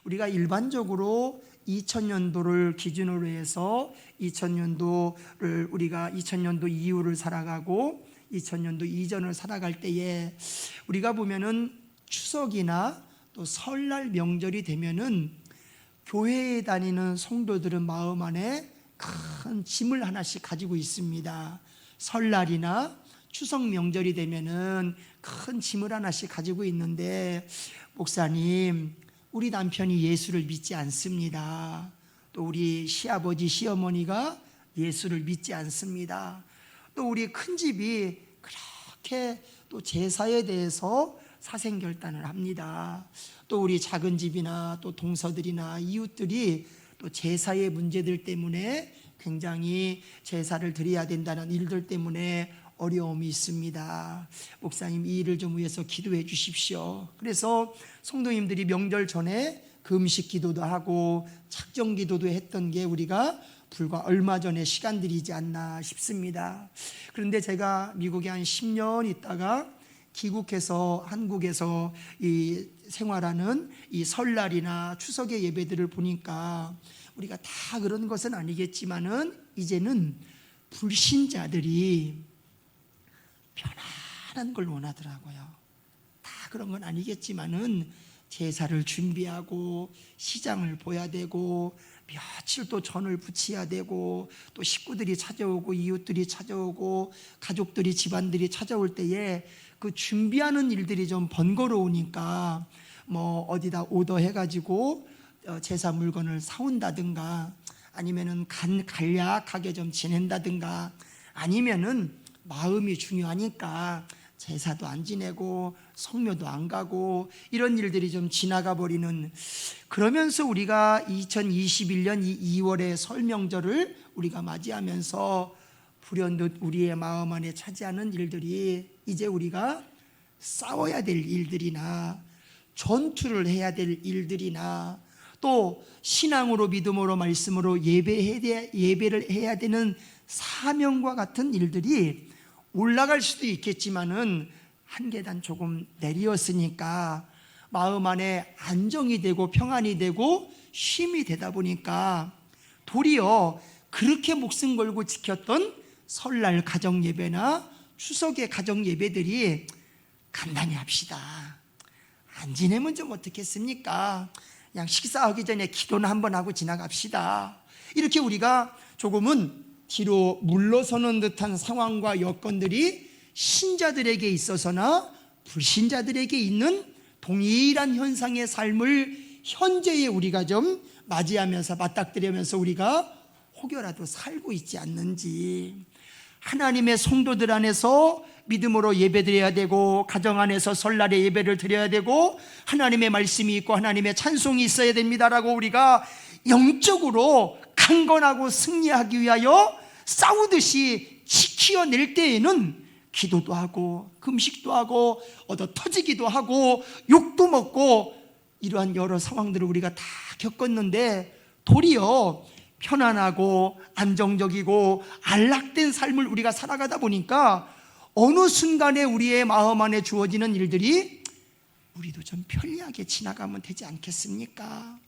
우리가 일반적으로 2000년도를 기준으로 해서 2000년도를 우리가 2000년도 이후를 살아가고 2000년도 이전을 살아갈 때에 우리가 보면은 추석이나 또 설날 명절이 되면은 교회에 다니는 성도들은 마음 안에 큰 짐을 하나씩 가지고 있습니다. 설날이나 추석 명절이 되면은 큰 짐을 하나씩 가지고 있는데, 목사님, 우리 남편이 예수를 믿지 않습니다. 또 우리 시아버지 시어머니가 예수를 믿지 않습니다. 또 우리 큰집이 그렇게 또 제사에 대해서 사생결단을 합니다. 또 우리 작은 집이나 또 동서들이나 이웃들이 또 제사의 문제들 때문에 굉장히 제사를 드려야 된다는 일들 때문에 어려움이 있습니다. 목사님, 이 일을 좀 위해서 기도해 주십시오. 그래서 성도님들이 명절 전에 금식 기도도 하고 작정 기도도 했던 게 우리가 불과 얼마 전의 시간들이지 않나 싶습니다. 그런데 제가 미국에 한 10년 있다가 귀국해서 한국에서 이 생활하는 이 설날이나 추석의 예배들을 보니까 우리가 다 그런 것은 아니겠지만은 이제는 불신자들이 편안한 걸 원하더라고요. 다 그런 건 아니겠지만은 제사를 준비하고 시장을 봐야 되고 며칠 또 전을 부치야 되고 또 식구들이 찾아오고 이웃들이 찾아오고 가족들이 집안들이 찾아올 때에 그 준비하는 일들이 좀 번거로우니까 뭐 어디다 오더해가지고 제사 물건을 사온다든가 아니면은 간략하게 좀 지낸다든가 아니면은 마음이 중요하니까 제사도 안 지내고 성묘도 안 가고 이런 일들이 좀 지나가 버리는, 그러면서 우리가 2021년 2월의 설명절을 우리가 맞이하면서 불현듯 우리의 마음 안에 차지하는 일들이 이제 우리가 싸워야 될 일들이나 전투를 해야 될 일들이나 또 신앙으로 믿음으로 말씀으로 예배를 해야 되는 사명과 같은 일들이 올라갈 수도 있겠지만은 한 계단 조금 내리었으니까 마음 안에 안정이 되고 평안이 되고 쉼이 되다 보니까 도리어 그렇게 목숨 걸고 지켰던 설날 가정 예배나 추석의 가정 예배들이 간단히 합시다, 안 지내면 좀 어떻겠습니까? 그냥 식사하기 전에 기도는 한번 하고 지나갑시다, 이렇게 우리가 조금은 뒤로 물러서는 듯한 상황과 여건들이 신자들에게 있어서나 불신자들에게 있는 동일한 현상의 삶을 현재에 우리가 좀 맞이하면서 맞닥뜨리면서 우리가 혹여라도 살고 있지 않는지, 하나님의 성도들 안에서 믿음으로 예배드려야 되고 가정 안에서 설날에 예배를 드려야 되고 하나님의 말씀이 있고 하나님의 찬송이 있어야 됩니다라고 우리가 영적으로 강건하고 승리하기 위하여 싸우듯이 지켜낼 때에는 기도도 하고 금식도 하고 얻어 터지기도 하고 욕도 먹고 이러한 여러 상황들을 우리가 다 겪었는데 도리어 편안하고 안정적이고 안락된 삶을 우리가 살아가다 보니까 어느 순간에 우리의 마음 안에 주어지는 일들이 우리도 좀 편리하게 지나가면 되지 않겠습니까?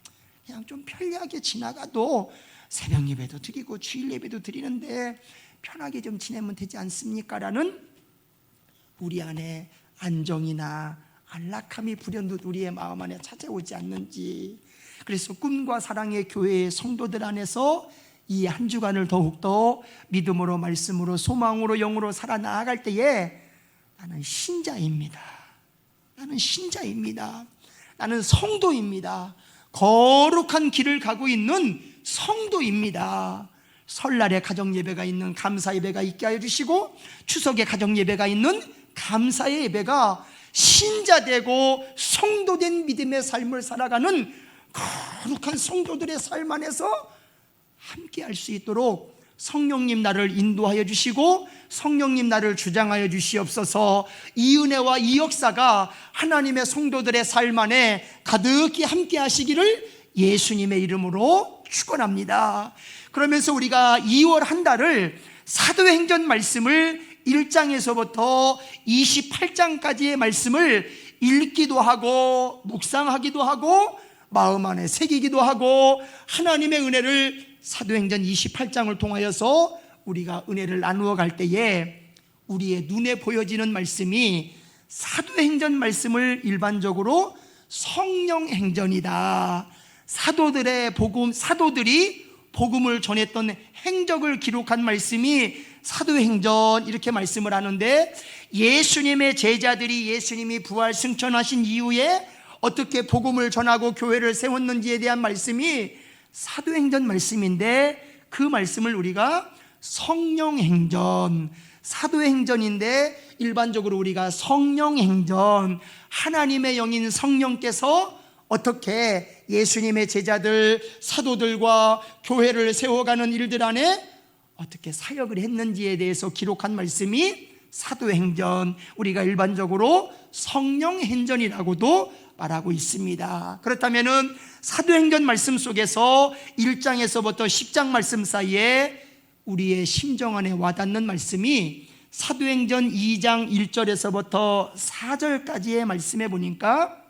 그냥 좀 편리하게 지나가도 새벽 예배도 드리고 주일 예배도 드리는데 편하게 좀 지내면 되지 않습니까? 라는 우리 안에 안정이나 안락함이 불현듯 우리의 마음 안에 찾아오지 않는지, 그래서 꿈과 사랑의 교회의 성도들 안에서 이 한 주간을 더욱더 믿음으로 말씀으로 소망으로 영으로 살아나갈 때에 나는 신자입니다, 나는 신자입니다, 나는 성도입니다, 거룩한 길을 가고 있는 성도입니다. 설날에 가정예배가 있는 감사예배가 있게 하여 주시고 추석에 가정예배가 있는 감사의 예배가 신자되고 성도된 믿음의 삶을 살아가는 거룩한 성도들의 삶 안에서 함께 할 수 있도록 성령님 나를 인도하여 주시고 성령님 나를 주장하여 주시옵소서. 이 은혜와 이 역사가 하나님의 성도들의 삶 안에 가득히 함께 하시기를 예수님의 이름으로 축원합니다. 그러면서 우리가 2월 한 달을 사도행전 말씀을 1장에서부터 28장까지의 말씀을 읽기도 하고 묵상하기도 하고 마음 안에 새기기도 하고 하나님의 은혜를 사도행전 28장을 통하여서 우리가 은혜를 나누어 갈 때에 우리의 눈에 보여지는 말씀이 사도행전 말씀을 일반적으로 성령행전이다. 사도들의 복음, 사도들이 복음을 전했던 행적을 기록한 말씀이 사도행전 이렇게 말씀을 하는데, 예수님의 제자들이 예수님이 부활 승천하신 이후에 어떻게 복음을 전하고 교회를 세웠는지에 대한 말씀이 사도행전 말씀인데, 그 말씀을 우리가 성령행전, 사도행전인데 일반적으로 우리가 성령행전, 하나님의 영인 성령께서 어떻게 예수님의 제자들, 사도들과 교회를 세워가는 일들 안에 어떻게 사역을 했는지에 대해서 기록한 말씀이 사도행전, 우리가 일반적으로 성령행전이라고도 말하고 있습니다. 그렇다면은 사도행전 말씀 속에서 1장에서부터 10장 말씀 사이에 우리의 심정 안에 와닿는 말씀이 사도행전 2장 1절에서부터 4절까지의 말씀에 보니까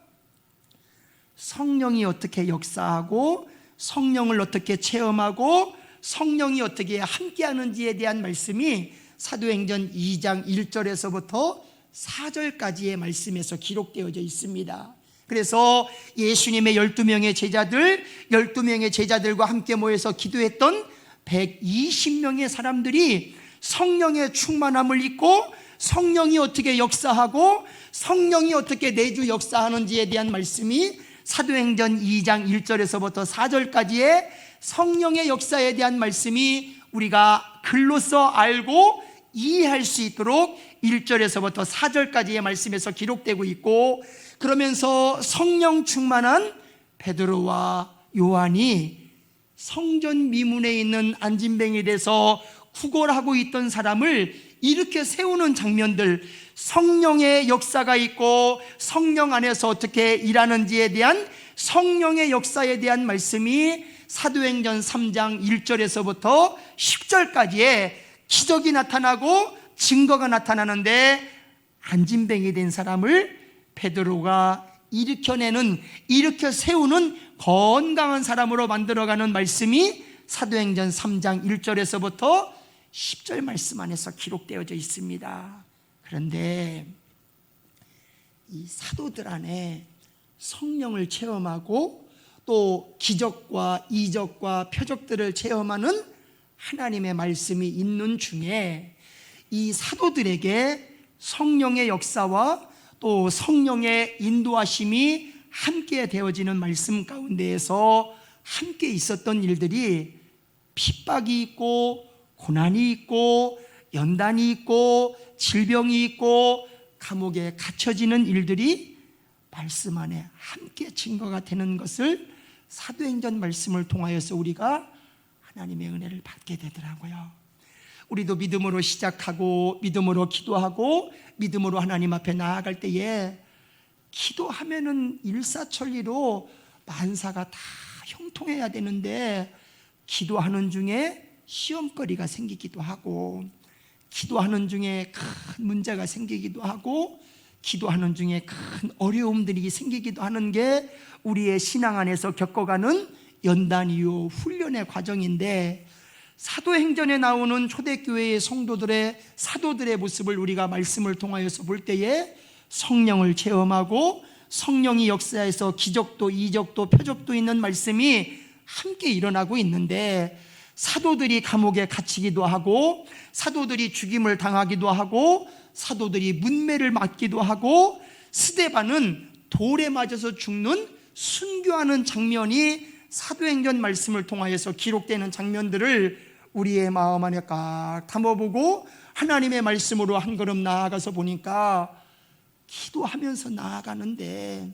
성령이 어떻게 역사하고 성령을 어떻게 체험하고 성령이 어떻게 함께하는지에 대한 말씀이 사도행전 2장 1절에서부터 4절까지의 말씀에서 기록되어져 있습니다. 그래서 예수님의 12명의 제자들, 12명의 제자들과 함께 모여서 기도했던 120명의 사람들이 성령의 충만함을 입고 성령이 어떻게 역사하고 성령이 어떻게 내주 역사하는지에 대한 말씀이 사도행전 2장 1절에서부터 4절까지의 성령의 역사에 대한 말씀이 우리가 글로써 알고 이해할 수 있도록 1절에서부터 4절까지의 말씀에서 기록되고 있고, 그러면서 성령 충만한 베드로와 요한이 성전 미문에 있는 안진뱅이에서 구걸하고 있던 사람을 이렇게 세우는 장면들, 성령의 역사가 있고 성령 안에서 어떻게 일하는지에 대한 성령의 역사에 대한 말씀이 사도행전 3장 1절에서부터 10절까지의 기적이 나타나고 증거가 나타나는데, 안진뱅이 된 사람을 베드로가 일으켜내는, 일으켜 세우는 건강한 사람으로 만들어가는 말씀이 사도행전 3장 1절에서부터 10절 말씀 안에서 기록되어져 있습니다. 그런데 이 사도들 안에 성령을 체험하고 또 기적과 이적과 표적들을 체험하는 하나님의 말씀이 있는 중에 이 사도들에게 성령의 역사와 또 성령의 인도하심이 함께 되어지는 말씀 가운데에서 함께 있었던 일들이 핍박이 있고 고난이 있고 연단이 있고 질병이 있고 감옥에 갇혀지는 일들이 말씀 안에 함께 증거가 되는 것을 사도행전 말씀을 통하여서 우리가 하나님의 은혜를 받게 되더라고요. 우리도 믿음으로 시작하고 믿음으로 기도하고 믿음으로 하나님 앞에 나아갈 때에 기도하면은 일사천리로 만사가 다 형통해야 되는데, 기도하는 중에 시험거리가 생기기도 하고 기도하는 중에 큰 문제가 생기기도 하고 기도하는 중에 큰 어려움들이 생기기도 하는 게 우리의 신앙 안에서 겪어가는 연단 이후 훈련의 과정인데, 사도행전에 나오는 초대교회의 성도들의 사도들의 모습을 우리가 말씀을 통하여서 볼 때에 성령을 체험하고 성령이 역사에서 기적도 이적도 표적도 있는 말씀이 함께 일어나고 있는데, 사도들이 감옥에 갇히기도 하고 사도들이 죽임을 당하기도 하고 사도들이 문매를 맞기도 하고 스데반은 돌에 맞아서 죽는 순교하는 장면이 사도행전 말씀을 통하여서 기록되는 장면들을 우리의 마음 안에 꽉 담아보고 하나님의 말씀으로 한 걸음 나아가서 보니까, 기도하면서 나아가는데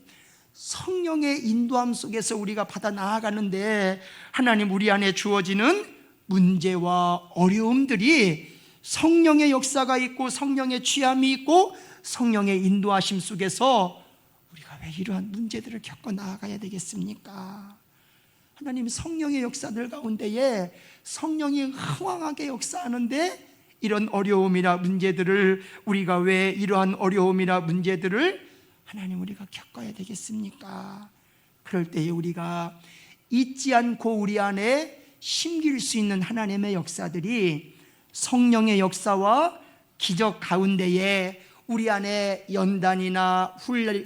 성령의 인도함 속에서 우리가 받아 나아가는데 하나님 우리 안에 주어지는 문제와 어려움들이 성령의 역사가 있고 성령의 취함이 있고 성령의 인도하심 속에서 우리가 왜 이러한 문제들을 겪어 나아가야 되겠습니까? 하나님 성령의 역사들 가운데에 성령이 흥왕하게 역사하는데 이런 어려움이나 문제들을 우리가 왜 이러한 어려움이나 문제들을 하나님 우리가 겪어야 되겠습니까? 그럴 때에 우리가 잊지 않고 우리 안에 심길 수 있는 하나님의 역사들이 성령의 역사와 기적 가운데에 우리 안에 연단이나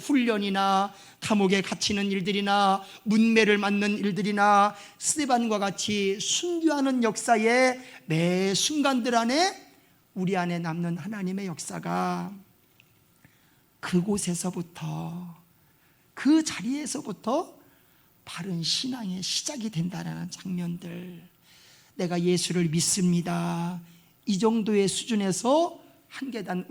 훈련이나 감옥에 갇히는 일들이나 문매를 맞는 일들이나 스데반과 같이 순교하는 역사의 매 순간들 안에 우리 안에 남는 하나님의 역사가 그곳에서부터, 그 자리에서부터 바른 신앙의 시작이 된다는 장면들. 내가 예수를 믿습니다, 이 정도의 수준에서 한 계단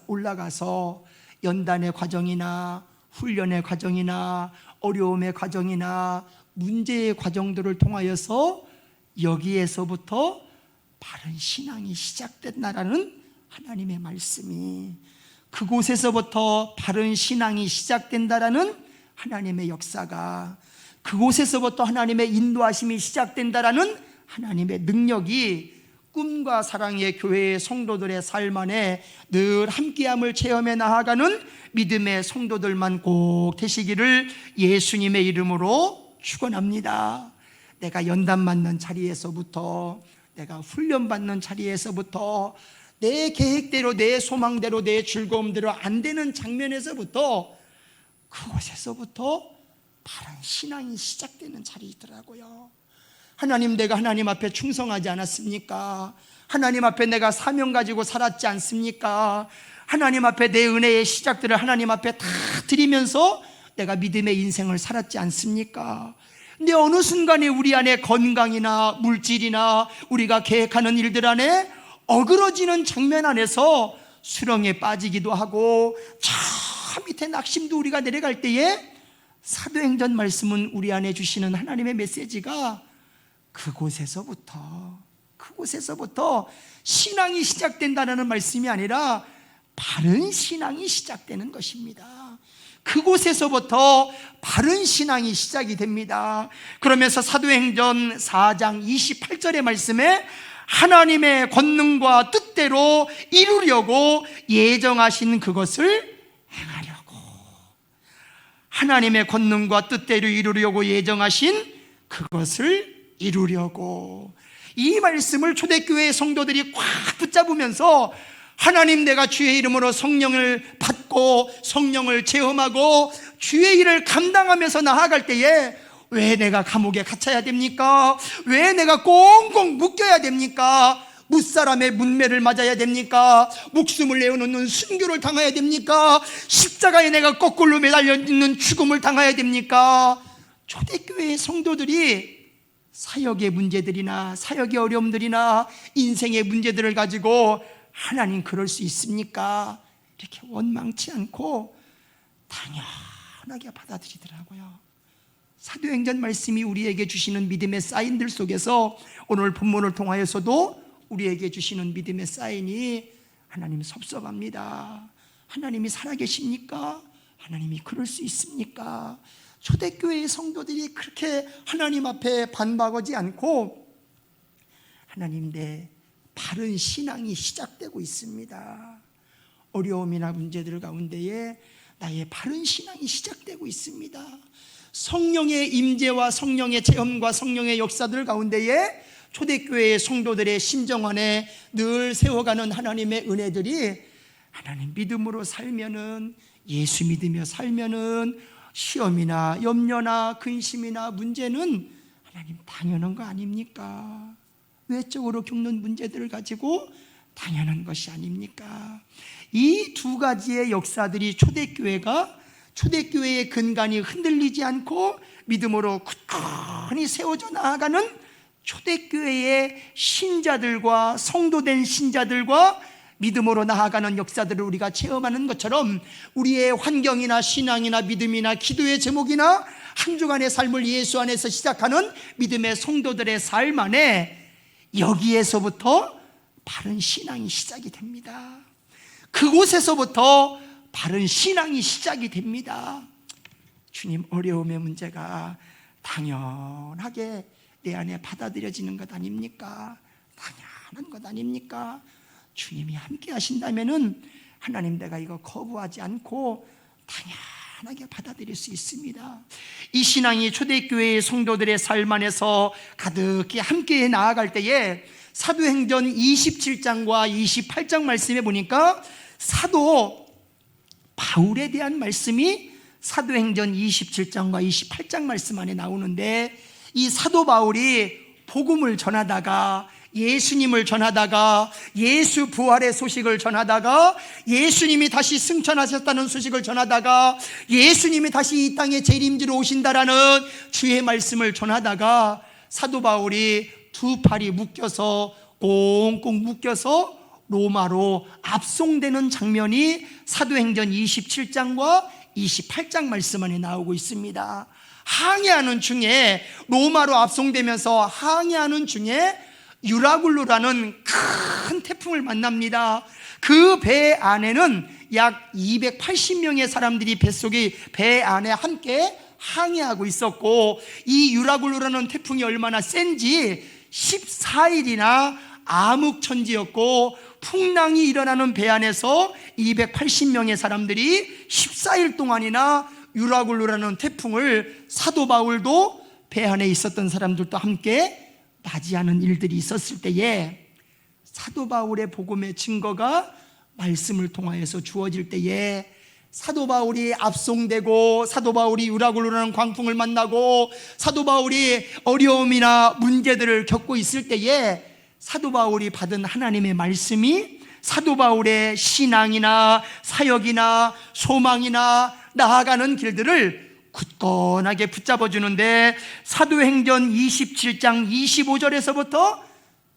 올라가서 연단의 과정이나 훈련의 과정이나 어려움의 과정이나 문제의 과정들을 통하여서 여기에서부터 바른 신앙이 시작된다라는 하나님의 말씀이, 그곳에서부터 바른 신앙이 시작된다라는 하나님의 역사가, 그곳에서부터 하나님의 인도하심이 시작된다라는 하나님의 능력이 꿈과 사랑의 교회의 성도들의 삶 안에 늘 함께함을 체험해 나아가는 믿음의 성도들만 꼭 되시기를 예수님의 이름으로 축원합니다. 내가 연단 맞는 자리에서부터, 내가 훈련받는 자리에서부터, 내 계획대로, 내 소망대로, 내 즐거움대로 안 되는 장면에서부터, 그곳에서부터 바른 신앙이 시작되는 자리이더라고요. 하나님, 내가 하나님 앞에 충성하지 않았습니까? 하나님 앞에 내가 사명 가지고 살았지 않습니까? 하나님 앞에 내 은혜의 시작들을 하나님 앞에 다 드리면서 내가 믿음의 인생을 살았지 않습니까? 근데 어느 순간에 우리 안에 건강이나 물질이나 우리가 계획하는 일들 안에 어그러지는 장면 안에서 수렁에 빠지기도 하고 저 밑에 낙심도 우리가 내려갈 때에 사도행전 말씀은 우리 안에 주시는 하나님의 메시지가 그곳에서부터 신앙이 시작된다는 말씀이 아니라 바른 신앙이 시작되는 것입니다. 그곳에서부터 바른 신앙이 시작이 됩니다. 그러면서 사도행전 4장 28절의 말씀에 하나님의 권능과 뜻대로 이루려고 예정하신 그것을 행하려고, 하나님의 권능과 뜻대로 이루려고 예정하신 그것을 이루려고, 이 말씀을 초대교회 성도들이 꽉 붙잡으면서 하나님, 내가 주의 이름으로 성령을 받고 성령을 체험하고 주의 일을 감당하면서 나아갈 때에 왜 내가 감옥에 갇혀야 됩니까? 왜 내가 꽁꽁 묶여야 됩니까? 무사람의 문매를 맞아야 됩니까? 목숨을 내어놓는 순교를 당해야 됩니까? 십자가에 내가 거꾸로 매달려 있는 죽음을 당해야 됩니까? 초대교회의 성도들이 사역의 문제들이나 사역의 어려움들이나 인생의 문제들을 가지고 하나님 그럴 수 있습니까? 이렇게 원망치 않고 당연하게 받아들이더라고요. 사도행전 말씀이 우리에게 주시는 믿음의 사인들 속에서 오늘 본문을 통하여서도 우리에게 주시는 믿음의 사인이, 하나님 섭섭합니다, 하나님이 살아계십니까? 하나님이 그럴 수 있습니까? 초대교회의 성도들이 그렇게 하나님 앞에 반박하지 않고 하나님, 내 바른 신앙이 시작되고 있습니다. 어려움이나 문제들 가운데에 나의 바른 신앙이 시작되고 있습니다. 성령의 임재와 성령의 체험과 성령의 역사들 가운데에 초대교회의 성도들의 심정 안에 늘 세워가는 하나님의 은혜들이, 하나님 믿음으로 살면은, 예수 믿으며 살면은 시험이나 염려나 근심이나 문제는 하나님 당연한 거 아닙니까? 외적으로 겪는 문제들을 가지고 당연한 것이 아닙니까? 이 두 가지의 역사들이 초대교회의 근간이 흔들리지 않고 믿음으로 굳건히 세워져 나아가는 초대교회의 신자들과 성도된 신자들과 믿음으로 나아가는 역사들을 우리가 체험하는 것처럼, 우리의 환경이나 신앙이나 믿음이나 기도의 제목이나 한 주간의 삶을 예수 안에서 시작하는 믿음의 성도들의 삶 안에 여기에서부터 바른 신앙이 시작이 됩니다. 그곳에서부터 바른 신앙이 시작이 됩니다. 주님, 어려움의 문제가 당연하게 내 안에 받아들여지는 것 아닙니까? 당연한 것 아닙니까? 주님이 함께 하신다면은 하나님, 내가 이거 거부하지 않고 편하게 받아들일 수 있습니다. 이 신앙이 초대교회의 성도들의 삶 안에서 가득히 함께 나아갈 때에 사도행전 27장과 28장 말씀에 보니까 사도 바울에 대한 말씀이 사도행전 27장과 28장 말씀 안에 나오는데, 이 사도 바울이 복음을 전하다가, 예수님을 전하다가, 예수 부활의 소식을 전하다가, 예수님이 다시 승천하셨다는 소식을 전하다가, 예수님이 다시 이 땅에 재림지로 오신다라는 주의 말씀을 전하다가, 사도 바울이 두 팔이 묶여서 꽁꽁 묶여서 로마로 압송되는 장면이 사도행전 27장과 28장 말씀 안에 나오고 있습니다. 항해하는 중에, 로마로 압송되면서 항해하는 중에 유라굴루라는 큰 태풍을 만납니다. 그 배 안에는 약 280명의 사람들이 배 안에 함께 항해하고 있었고, 이 유라굴루라는 태풍이 얼마나 센지 14일이나 암흑천지였고, 풍랑이 일어나는 배 안에서 280명의 사람들이 14일 동안이나 유라굴루라는 태풍을 사도 바울도 배 안에 있었던 사람들도 함께 맞이하는 일들이 있었을 때에, 사도 바울의 복음의 증거가 말씀을 통하여서 주어질 때에, 사도 바울이 압송되고, 사도 바울이 유라굴루라는 광풍을 만나고, 사도 바울이 어려움이나 문제들을 겪고 있을 때에 사도 바울이 받은 하나님의 말씀이 사도 바울의 신앙이나 사역이나 소망이나 나아가는 길들을 굳건하게 붙잡아 주는데, 사도행전 27장 25절에서부터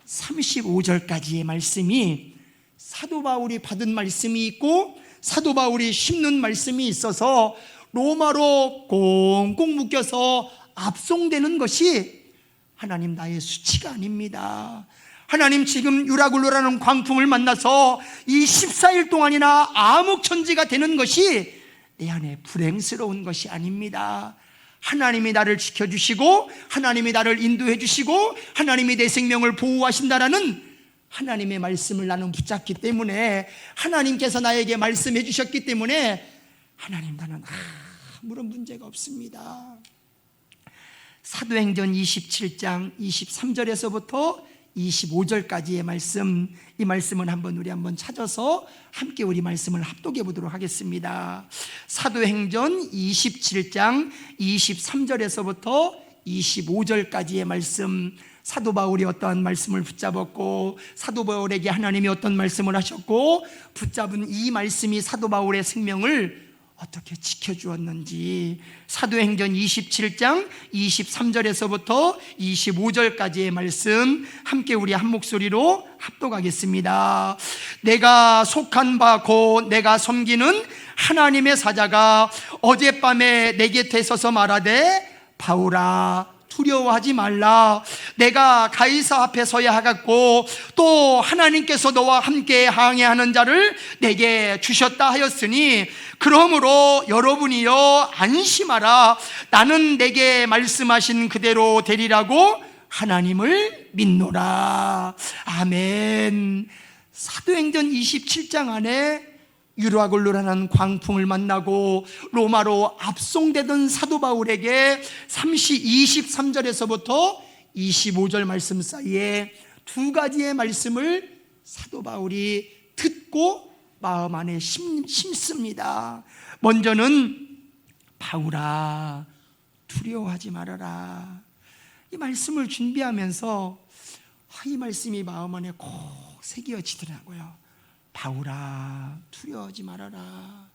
35절까지의 말씀이 사도 바울이 받은 말씀이 있고, 사도 바울이 심는 말씀이 있어서 로마로 꽁꽁 묶여서 압송되는 것이 하나님 나의 수치가 아닙니다. 하나님 지금 유라굴루라는 광풍을 만나서 이 14일 동안이나 암흑천지가 되는 것이 내 안에 불행스러운 것이 아닙니다. 하나님이 나를 지켜주시고, 하나님이 나를 인도해 주시고, 하나님이 내 생명을 보호하신다라는 하나님의 말씀을 나는 붙잡기 때문에, 하나님께서 나에게 말씀해 주셨기 때문에 하나님, 나는 아무런 문제가 없습니다. 사도행전 27장 23절에서부터 25절까지의 말씀, 이 말씀은 우리 한번 찾아서 함께 우리 말씀을 합독해 보도록 하겠습니다. 사도행전 27장 23절에서부터 25절까지의 말씀, 사도 바울이 어떠한 말씀을 붙잡았고, 사도 바울에게 하나님이 어떤 말씀을 하셨고, 붙잡은 이 말씀이 사도 바울의 생명을 어떻게 지켜주었는지, 사도행전 27장 23절에서부터 25절까지의 말씀 함께 우리 한 목소리로 합독하겠습니다. 내가 속한 바 곧 내가 섬기는 하나님의 사자가 어젯밤에 내 곁에 서서 말하되, 바울아 두려워하지 말라. 내가 가이사 앞에 서야 하겠고, 또 하나님께서 너와 함께 항해하는 자를 내게 주셨다 하였으니, 그러므로 여러분이여 안심하라. 나는 내게 말씀하신 그대로 되리라고 하나님을 믿노라. 아멘. 사도행전 27장 안에 유라굴루라는 광풍을 만나고 로마로 압송되던 사도 바울에게 23절에서부터 25절 말씀 사이에 두 가지의 말씀을 사도 바울이 듣고 마음 안에 심습니다. 먼저는 바울아 두려워하지 말아라. 이 말씀을 준비하면서 이 말씀이 마음 안에 꼭 새겨지더라고요. 바울아 두려워하지 말아라.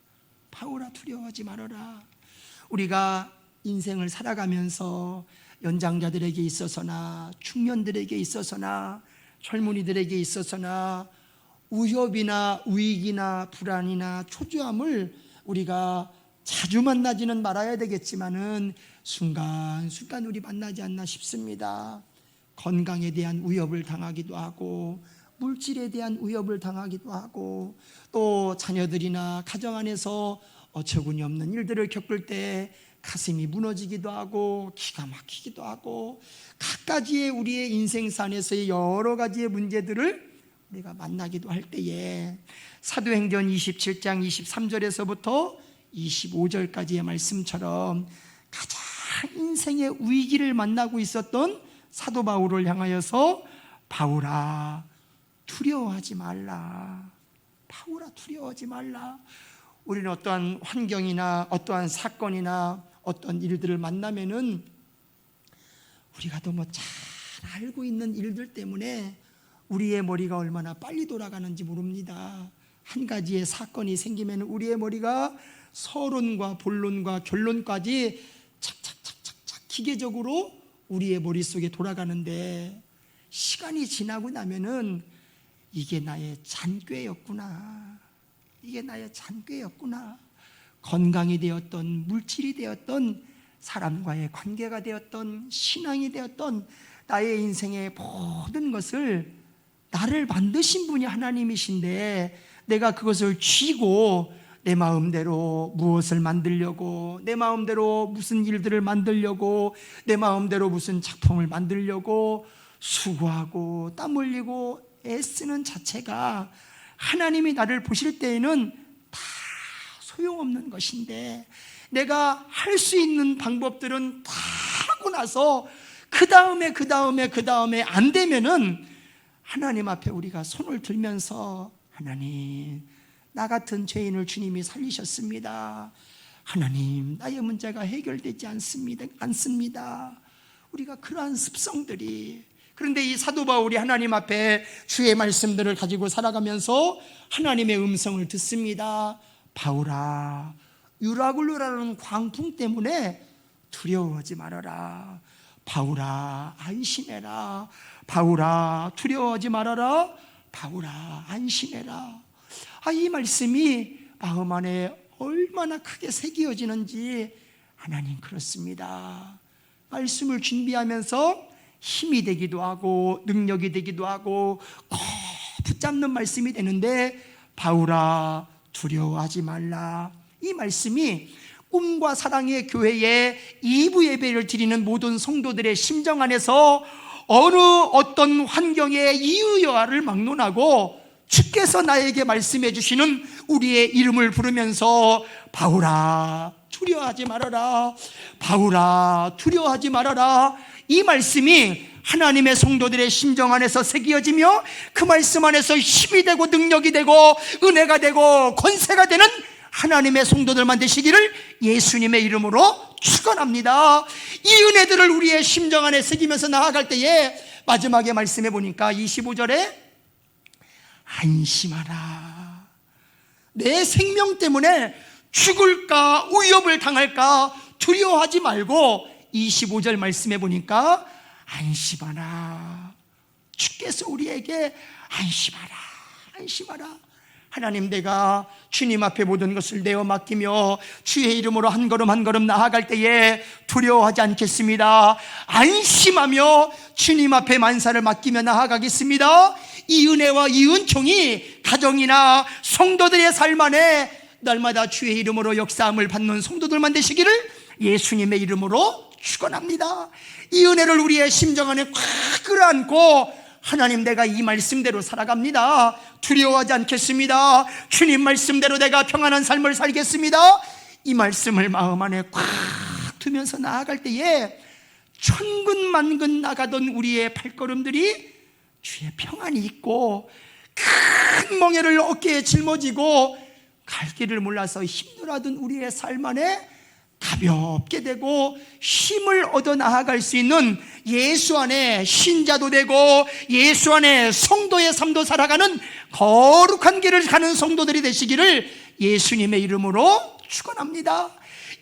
바울아 두려워하지 말아라. 우리가 인생을 살아가면서 연장자들에게 있어서나 중년들에게 있어서나 젊은이들에게 있어서나 위협이나 위기나 불안이나 초조함을 우리가 자주 만나지는 말아야 되겠지만은 순간순간 우리 만나지 않나 싶습니다. 건강에 대한 위협을 당하기도 하고, 물질에 대한 위협을 당하기도 하고, 또 자녀들이나 가정 안에서 어처구니 없는 일들을 겪을 때 가슴이 무너지기도 하고 기가 막히기도 하고, 각가지의 우리의 인생산에서의 여러 가지의 문제들을 우리가 만나기도 할 때에 사도행전 27장 23절에서부터 25절까지의 말씀처럼 가장 인생의 위기를 만나고 있었던 사도 바울을 향하여서 바울아 두려워하지 말라. 바울아 두려워하지 말라. 우리는 어떠한 환경이나 어떠한 사건이나 어떤 일들을 만나면은 우리가 너무 잘 알고 있는 일들 때문에 우리의 머리가 얼마나 빨리 돌아가는지 모릅니다. 한 가지의 사건이 생기면 우리의 머리가 서론과 본론과 결론까지 착착착착착 기계적으로 우리의 머릿속에 돌아가는데, 시간이 지나고 나면은 이게 나의 잔꾀였구나, 이게 나의 잔꾀였구나. 건강이 되었던, 물질이 되었던, 사람과의 관계가 되었던, 신앙이 되었던 나의 인생의 모든 것을 나를 만드신 분이 하나님이신데 내가 그것을 쥐고 내 마음대로 무엇을 만들려고, 내 마음대로 무슨 일들을 만들려고, 내 마음대로 무슨 작품을 만들려고 수고하고 땀 흘리고 애쓰는 자체가 하나님이 나를 보실 때에는 다 소용없는 것인데, 내가 할 수 있는 방법들은 다 하고 나서 그 다음에 안 되면은 하나님 앞에 우리가 손을 들면서 하나님, 나 같은 죄인을 주님이 살리셨습니다. 하나님, 나의 문제가 해결되지 않습니다. 우리가 그러한 습성들이, 그런데 이 사도 바울이 하나님 앞에 주의 말씀들을 가지고 살아가면서 하나님의 음성을 듣습니다. 바울아, 유라굴로라는 광풍 때문에 두려워하지 말아라. 바울아, 안심해라. 바울아, 두려워하지 말아라. 바울아, 안심해라. 이 말씀이 마음 안에 얼마나 크게 새겨지는지. 하나님, 그렇습니다. 말씀을 준비하면서 힘이 되기도 하고 능력이 되기도 하고 꼭 붙잡는 말씀이 되는데, 바울아, 두려워하지 말라. 이 말씀이 꿈과 사랑의 교회에 2부 예배를 드리는 모든 성도들의 심정 안에서 어느 어떤 환경의 이유여하를 막론하고 주께서 나에게 말씀해 주시는 우리의 이름을 부르면서 바울아, 두려워하지 말아라. 바울아, 두려워하지 말아라. 이 말씀이 하나님의 성도들의 심정 안에서 새겨지며 그 말씀 안에서 힘이 되고 능력이 되고 은혜가 되고 권세가 되는 하나님의 성도들만 되시기를 예수님의 이름으로 축원합니다. 이 은혜들을 우리의 심정 안에 새기면서 나아갈 때에 마지막에 말씀해 보니까 25절에 안심하라. 내 생명 때문에 죽을까 위협을 당할까 두려워하지 말고 25절 말씀해 보니까 안심하라. 주께서 우리에게 안심하라, 안심하라. 하나님, 내가 주님 앞에 모든 것을 내어 맡기며 주의 이름으로 한 걸음 한 걸음 나아갈 때에 두려워하지 않겠습니다. 안심하며 주님 앞에 만사를 맡기며 나아가겠습니다. 이 은혜와 이 은총이 가정이나 성도들의 삶 안에 날마다 주의 이름으로 역사함을 받는 성도들만 되시기를 예수님의 이름으로 축원합니다. 이 은혜를 우리의 심정 안에 꽉 끌어안고 하나님, 내가 이 말씀대로 살아갑니다. 두려워하지 않겠습니다. 주님 말씀대로 내가 평안한 삶을 살겠습니다. 이 말씀을 마음 안에 꽉 두면서 나아갈 때에 천근만근 나가던 우리의 발걸음들이 주의 평안이 있고 큰 멍에를 어깨에 짊어지고 갈 길을 몰라서 힘들어하던 우리의 삶 안에 가볍게 되고 힘을 얻어 나아갈 수 있는 예수 안에 신자도 되고 예수 안에 성도의 삶도 살아가는 거룩한 길을 가는 성도들이 되시기를 예수님의 이름으로 축원합니다.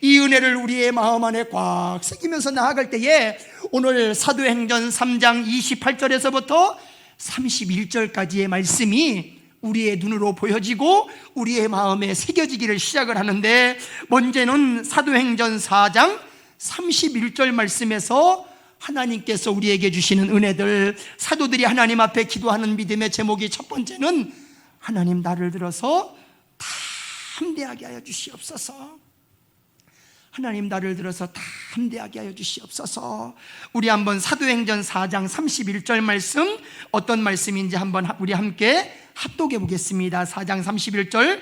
이 은혜를 우리의 마음 안에 꽉 새기면서 나아갈 때에 오늘 사도행전 3장 28절에서부터 31절까지의 말씀이 우리의 눈으로 보여지고 우리의 마음에 새겨지기를 시작을 하는데, 먼저는 사도행전 4장 31절 말씀에서 하나님께서 우리에게 주시는 은혜들, 사도들이 하나님 앞에 기도하는 믿음의 제목이 첫 번째는 하나님, 나를 들어서 담대하게 하여 주시옵소서. 하나님, 나를 들어서 담대하게 하여 주시옵소서. 우리 한번 사도행전 4장 31절 말씀, 어떤 말씀인지 한번 우리 함께 합독해 보겠습니다. 4장 31절,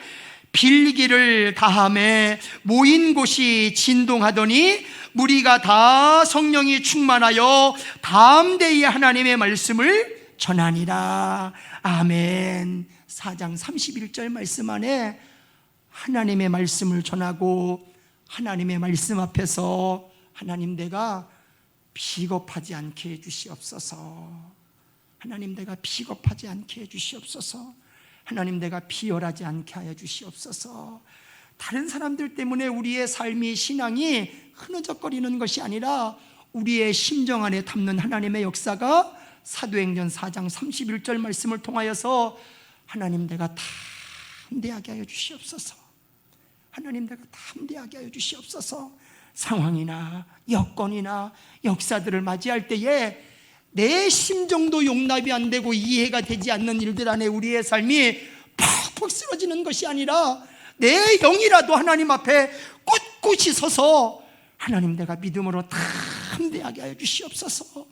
빌기를 다함에 모인 곳이 진동하더니 무리가 다 성령이 충만하여 담대히 하나님의 말씀을 전하니라. 아멘. 4장 31절 말씀 안에 하나님의 말씀을 전하고 하나님의 말씀 앞에서 하나님, 내가 비겁하지 않게 해주시옵소서. 하나님, 내가 비겁하지 않게 해주시옵소서. 하나님, 내가 비열하지 않게 하여 주시옵소서. 다른 사람들 때문에 우리의 삶이, 신앙이 흐느적거리는 것이 아니라 우리의 심정 안에 담는 하나님의 역사가 사도행전 4장 31절 말씀을 통하여서 하나님, 내가 담대하게 하여 주시옵소서. 하나님, 내가 담대하게 하여 주시옵소서. 상황이나 여건이나 역사들을 맞이할 때에 내 심정도 용납이 안 되고 이해가 되지 않는 일들 안에 우리의 삶이 퍽퍽 쓰러지는 것이 아니라 내 영이라도 하나님 앞에 꿋꿋이 서서 하나님, 내가 믿음으로 담대하게 하여 주시옵소서.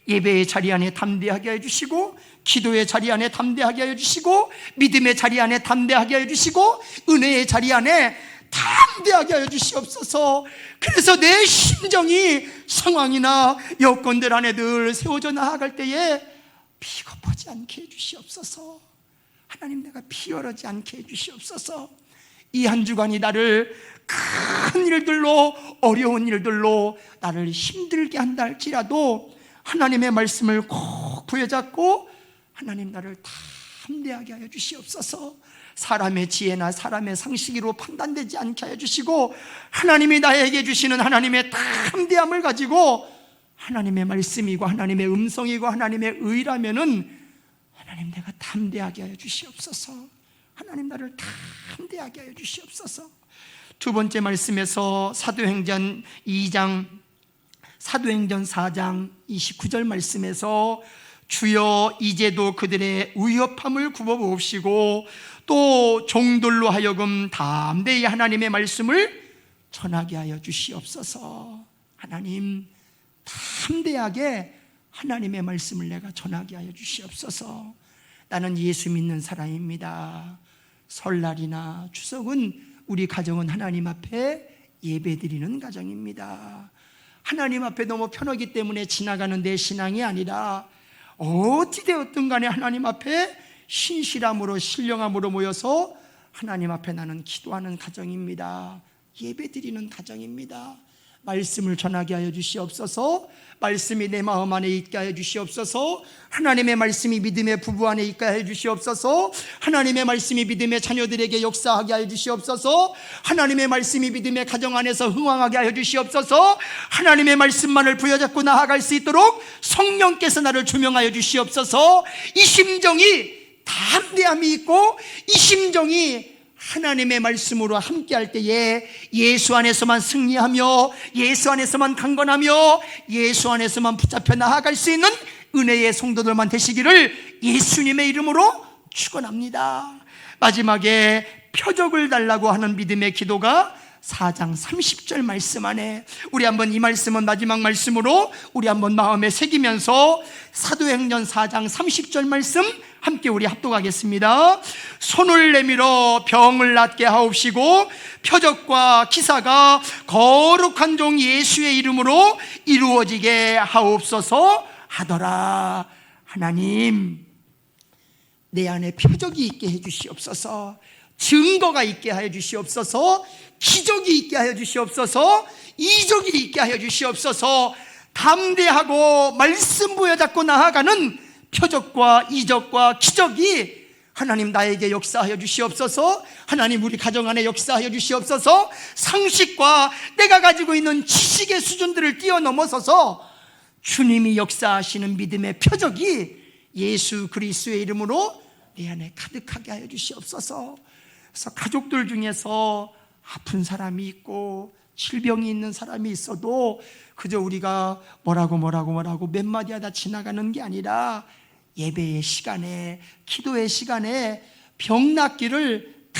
예배의 자리 안에 담대하게 하여 주시고, 기도의 자리 안에 담대하게 하여 주시고, 믿음의 자리 안에 담대하게 하여 주시고, 은혜의 자리 안에 담대하게 하여 주시옵소서. 그래서 내 심정이 상황이나 여건들 안에 늘 세워져 나아갈 때에 비겁하지 않게 해주시옵소서. 하나님, 내가 비열하지 않게 해주시옵소서. 이 한 주간이 나를 큰 일들로, 어려운 일들로 나를 힘들게 한다 할지라도 하나님의 말씀을 꼭 부여잡고 하나님, 나를 담대하게 하여 주시옵소서. 사람의 지혜나 사람의 상식으로 판단되지 않게 하여 주시고, 하나님이 나에게 주시는 하나님의 담대함을 가지고 하나님의 말씀이고 하나님의 음성이고 하나님의 의라면은 하나님, 내가 담대하게 하여 주시옵소서. 하나님, 나를 담대하게 하여 주시옵소서. 두 번째 말씀에서 사도행전 4장 29절 말씀에서 주여 이제도 그들의 위협함을 굽어보옵시고 또 종들로 하여금 담대히 하나님의 말씀을 전하게 하여 주시옵소서. 하나님, 담대하게 하나님의 말씀을 내가 전하게 하여 주시옵소서. 나는 예수 믿는 사람입니다. 설날이나 추석은 우리 가정은 하나님 앞에 예배드리는 가정입니다. 하나님 앞에 너무 편하기 때문에 지나가는 내 신앙이 아니라 어찌 되었든 간에 하나님 앞에 신실함으로 신령함으로 모여서 하나님 앞에 나는 기도하는 가정입니다. 예배드리는 가정입니다. 말씀을 전하게 하여 주시옵소서. 말씀이 내 마음 안에 있게 하여 주시옵소서. 하나님의 말씀이 믿음의 부부 안에 있게 하여 주시옵소서. 하나님의 말씀이 믿음의 자녀들에게 역사하게 하여 주시옵소서. 하나님의 말씀이 믿음의 가정 안에서 흥왕하게 하여 주시옵소서. 하나님의 말씀만을 부여잡고 나아갈 수 있도록 성령께서 나를 조명하여 주시옵소서. 이 심정이 담대함이 있고 이 심정이 하나님의 말씀으로 함께할 때에 예수 안에서만 승리하며 예수 안에서만 강건하며 예수 안에서만 붙잡혀 나아갈 수 있는 은혜의 성도들만 되시기를 예수님의 이름으로 축원합니다. 마지막에 표적을 달라고 하는 믿음의 기도가 4장 30절 말씀 안에 우리 한번 이 말씀은 마지막 말씀으로 우리 한번 마음에 새기면서 사도행전 4장 30절 말씀 함께 우리 합독하겠습니다. 손을 내밀어 병을 낫게 하옵시고 표적과 기사가 거룩한 종 예수의 이름으로 이루어지게 하옵소서 하더라. 하나님, 내 안에 표적이 있게 해주시옵소서. 증거가 있게 하여 주시옵소서. 기적이 있게 하여 주시옵소서. 이적이 있게 하여 주시옵소서. 담대하고 말씀 부여잡고 나아가는 표적과 이적과 기적이 하나님 나에게 역사하여 주시옵소서. 하나님 우리 가정 안에 역사하여 주시옵소서. 상식과 내가 가지고 있는 지식의 수준들을 뛰어넘어서서 주님이 역사하시는 믿음의 표적이 예수 그리스도의 이름으로 내 안에 가득하게 하여 주시옵소서. 그래서 가족들 중에서 아픈 사람이 있고 질병이 있는 사람이 있어도 그저 우리가 뭐라고 몇 마디 하다 지나가는 게 아니라 예배의 시간에 기도의 시간에 병 낫기를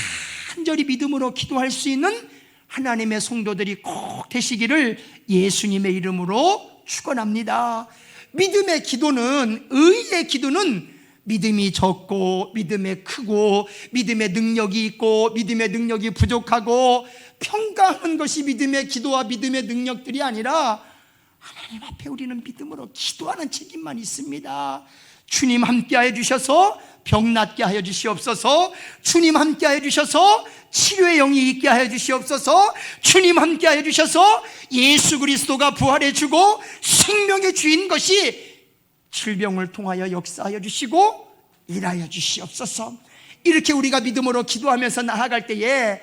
간절히 믿음으로 기도할 수 있는 하나님의 성도들이 꼭 되시기를 예수님의 이름으로 축원합니다. 믿음의 기도는, 의의 기도는 믿음이 적고 믿음에 크고 믿음의 능력이 있고 믿음의 능력이 부족하고 평가하는 것이 믿음의 기도와 믿음의 능력들이 아니라 하나님 앞에 우리는 믿음으로 기도하는 책임만 있습니다. 주님 함께하여 주셔서 병 낫게 하여 주시옵소서. 주님 함께하여 주셔서 치료의 영이 있게 하여 주시옵소서. 주님 함께하여 주셔서 예수 그리스도가 부활해 주고 생명의 주인 것이 질병을 통하여 역사하여 주시고 일하여 주시옵소서. 이렇게 우리가 믿음으로 기도하면서 나아갈 때에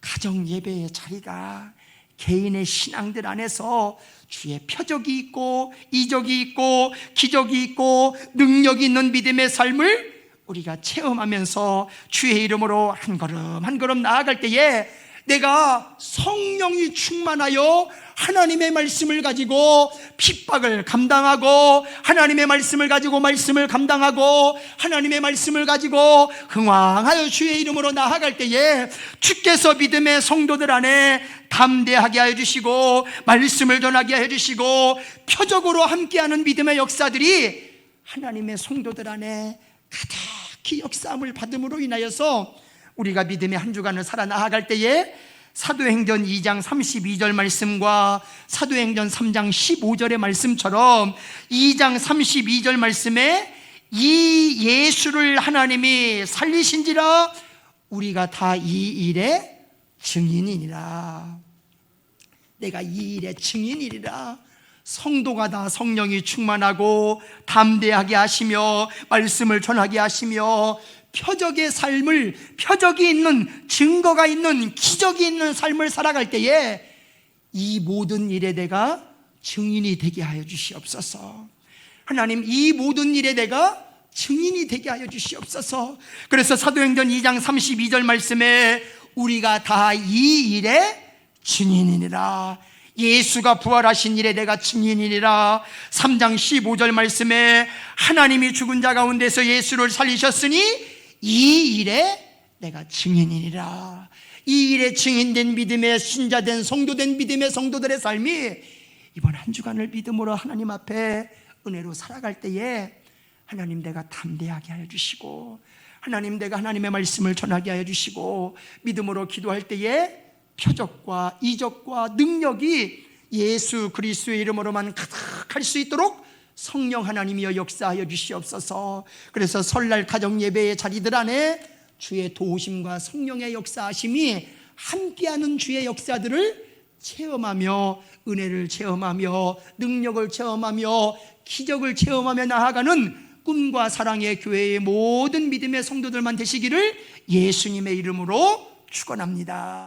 가정 예배의 자리가 개인의 신앙들 안에서 주의 표적이 있고 이적이 있고 기적이 있고 능력이 있는 믿음의 삶을 우리가 체험하면서 주의 이름으로 한 걸음 한 걸음 나아갈 때에 내가 성령이 충만하여 하나님의 말씀을 가지고 핍박을 감당하고 하나님의 말씀을 가지고 말씀을 감당하고 하나님의 말씀을 가지고 흥왕하여 주의 이름으로 나아갈 때에 주께서 믿음의 성도들 안에 담대하게 하여 주시고 말씀을 전하게 하여 주시고 표적으로 함께하는 믿음의 역사들이 하나님의 성도들 안에 가득히 역사함을 받음으로 인하여서 우리가 믿음의 한 주간을 살아나아갈 때에 사도행전 2장 32절 말씀과 사도행전 3장 15절의 말씀처럼 2장 32절 말씀에 이 예수를 하나님이 살리신지라 우리가 다 이 일의 증인이니라. 내가 이 일의 증인이리라. 성도가 다 성령이 충만하고 담대하게 하시며 말씀을 전하게 하시며 표적의 삶을, 표적이 있는, 증거가 있는, 기적이 있는 삶을 살아갈 때에 이 모든 일에 내가 증인이 되게 하여 주시옵소서. 하나님, 이 모든 일에 내가 증인이 되게 하여 주시옵소서. 그래서 사도행전 2장 32절 말씀에 우리가 다 이 일의 증인이니라. 예수가 부활하신 일에 내가 증인이니라. 3장 15절 말씀에 하나님이 죽은 자 가운데서 예수를 살리셨으니 이 일에 내가 증인이니라. 이 일에 증인된 믿음의 신자된 성도된 믿음의 성도들의 삶이 이번 한 주간을 믿음으로 하나님 앞에 은혜로 살아갈 때에 하나님 내가 담대하게 하여 주시고 하나님 내가 하나님의 말씀을 전하게 하여 주시고 믿음으로 기도할 때에 표적과 이적과 능력이 예수 그리스도의 이름으로만 가득할 수 있도록 성령 하나님이여 역사하여 주시옵소서. 그래서 설날 가정 예배의 자리들 안에 주의 도우심과 성령의 역사하심이 함께하는 주의 역사들을 체험하며 은혜를 체험하며 능력을 체험하며 기적을 체험하며 나아가는 꿈과 사랑의 교회의 모든 믿음의 성도들만 되시기를 예수님의 이름으로 축원합니다.